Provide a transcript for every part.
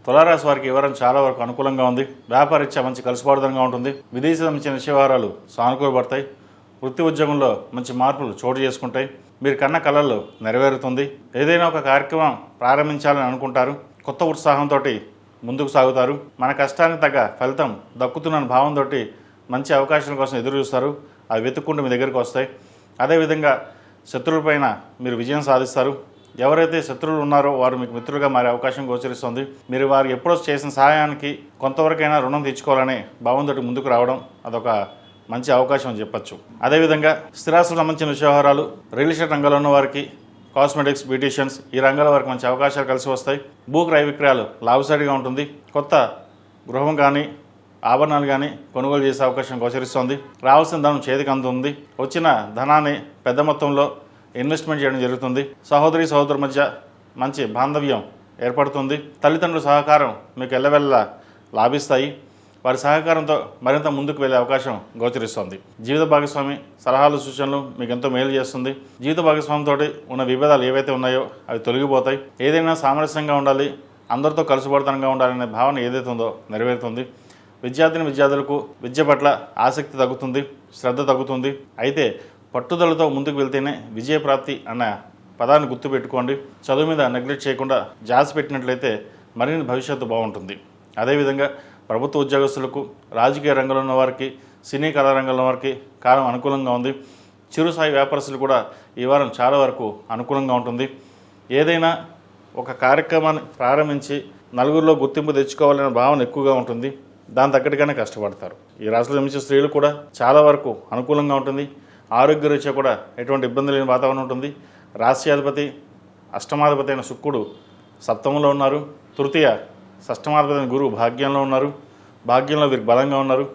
తులారాశి వారికి ఈ వారం చాలా వరకు అనుకూలంగా ఉంది. వ్యాపారరీత్యా మంచి కలిసిపాడుదనంగా ఉంటుంది. విదేశీ సంబంధించిన వ్యవహారాలు సానుకూలపడతాయి. వృత్తి ఉద్యోగంలో మంచి మార్పులు చోటు చేసుకుంటాయి. మీరు కన్న కళల్లో నెరవేరుతుంది. ఏదైనా ఒక కార్యక్రమం ప్రారంభించాలని అనుకుంటారు. కొత్త ఉత్సాహంతో ముందుకు సాగుతారు. మన కష్టానికి తగ్గ ఫలితం దక్కుతున్న భావంతో మంచి అవకాశాల కోసం ఎదురు చూస్తారు. అవి వెతుక్కుంటూ మీ దగ్గరికి వస్తాయి. అదేవిధంగా శత్రువులపైన మీరు విజయం సాధిస్తారు. ఎవరైతే శత్రువులు ఉన్నారో వారు మీకు మిత్రులుగా మారే అవకాశం గోచరిస్తుంది. మీరు వారు ఎప్పుడో చేసిన సహాయానికి కొంతవరకైనా రుణం తీర్చుకోవాలనే భావంతో ముందుకు రావడం అదొక మంచి అవకాశం అని చెప్పచ్చు. అదేవిధంగా స్థిరాస్తులకు సంబంధించిన వ్యవహారాలు, రియల్ ఎస్టేట్ రంగంలో ఉన్న వారికి, కాస్మెటిక్స్, బ్యూటీషియన్స్ ఈ రంగాల వారికి మంచి అవకాశాలు కలిసి వస్తాయి. భూ క్రయ విక్రయాలు లాభసాటిగా ఉంటుంది. కొత్త గృహం కానీ ఆభరణాలు కానీ కొనుగోలు చేసే అవకాశం గోచరిస్తోంది. రావాల్సిన ధనం చేతికి అందుతుంది. వచ్చిన ధనాన్ని పెద్ద మొత్తంలో ఇన్వెస్ట్మెంట్ చేయడం జరుగుతుంది. సహోదరి సహోదరు మధ్య మంచి బాంధవ్యం ఏర్పడుతుంది. తల్లిదండ్రుల సహకారం మీకు ఎల్లవెల్లా లాభిస్తాయి. వారి సహకారంతో మరింత ముందుకు వెళ్ళే అవకాశం గోచరిస్తోంది. జీవిత భాగస్వామి సలహాలు సూచనలు మీకు ఎంతో మేలు చేస్తుంది. జీవిత భాగస్వామితో ఉన్న విభేదాలు ఏవైతే ఉన్నాయో అవి తొలగిపోతాయి. ఏదైనా సామరస్యంగా ఉండాలి, అందరితో కలిసిపడతనంగా ఉండాలనే భావన ఏదైతే ఉందో నెరవేరుతుంది. విద్యార్థులకు విద్య పట్ల ఆసక్తి తగ్గుతుంది, శ్రద్ధ తగ్గుతుంది. అయితే పట్టుదలతో ముందుకు వెళ్తేనే విజయప్రాప్తి అన్న పదాన్ని గుర్తుపెట్టుకోండి. చదువు మీద నెగ్లెక్ట్ చేయకుండా జాస్ పెట్టినట్లయితే మరిన్ని భవిష్యత్తు బాగుంటుంది. అదేవిధంగా ప్రభుత్వ ఉద్యోగస్తులకు, రాజకీయ రంగంలో ఉన్న వారికి, సినీ కళారంగంలో వారికి కాలం అనుకూలంగా ఉంది. చిరుస్థాయి వ్యాపారస్తులు కూడా ఈ వారం చాలా వరకు అనుకూలంగా ఉంటుంది. ఏదైనా ఒక కార్యక్రమాన్ని ప్రారంభించి నలుగురిలో గుర్తింపు తెచ్చుకోవాలనే భావన ఎక్కువగా ఉంటుంది. దాని తగ్గట్టుగానే కష్టపడతారు. ఈ రాశిలో జన్మించిన స్త్రీలు కూడా చాలా వరకు అనుకూలంగా ఉంటుంది. ఆరోగ్యరీత్యా కూడా ఎటువంటి ఇబ్బంది లేని వాతావరణం ఉంటుంది. రాశ్యాధిపతి అష్టమాధిపతి అయిన శుక్రుడు సప్తమంలో ఉన్నారు. తృతీయ షష్టమాధిపతి అయిన గురువు భాగ్యంలో ఉన్నారు. భాగ్యంలో వీరికి బలంగా ఉన్నారు.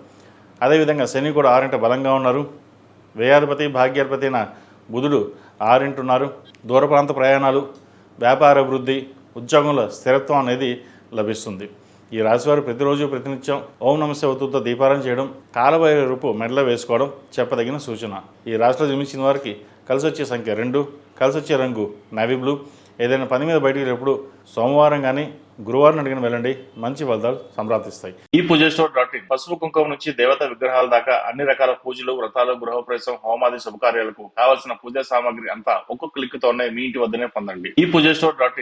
అదేవిధంగా శని కూడా 6 బలంగా ఉన్నారు. వ్యయాధిపతి భాగ్యాధిపతి అయిన బుధుడు 6 ఉన్నారు. దూర ప్రాంత ప్రయాణాలు, వ్యాపార అభివృద్ధి, ఉద్యోగంలో స్థిరత్వం అనేది లభిస్తుంది. ఈ రాశివారు ప్రతిరోజు ప్రతినిత్యం ఓం నమస్తే ఒత్తుతో దీపారాధన చేయడం, కాలభైరవ రూపు మెడలో వేసుకోవడం చెప్పదగిన సూచన. ఈ రాశిలో జన్మించిన వారికి కలిసి వచ్చే సంఖ్య 2, కలిసి వచ్చే రంగు నేవీ బ్లూ. ఏదైనా పని మీద బయటికి వెళ్ళినప్పుడు సోమవారం కానీ గురువారం అడిగిన వెళ్ళండి, మంచి ఫలితాలు సంప్రాప్తిస్తాయి. ఈ పూజస్టోర్.in పసుపు కుంకుమ నుంచి దేవత విగ్రహాల దాకా అన్ని రకాల పూజలు, వ్రతాలు, గృహప్రవేశం, హోమాది శుభకార్యాలకు కావాల్సిన పూజా సామాగ్రి అంతా ఒక్కొక్క క్లిక్ తోనే మీ ఇంటి వద్దనే పొందండి. ఈ పూజస్టోర్.in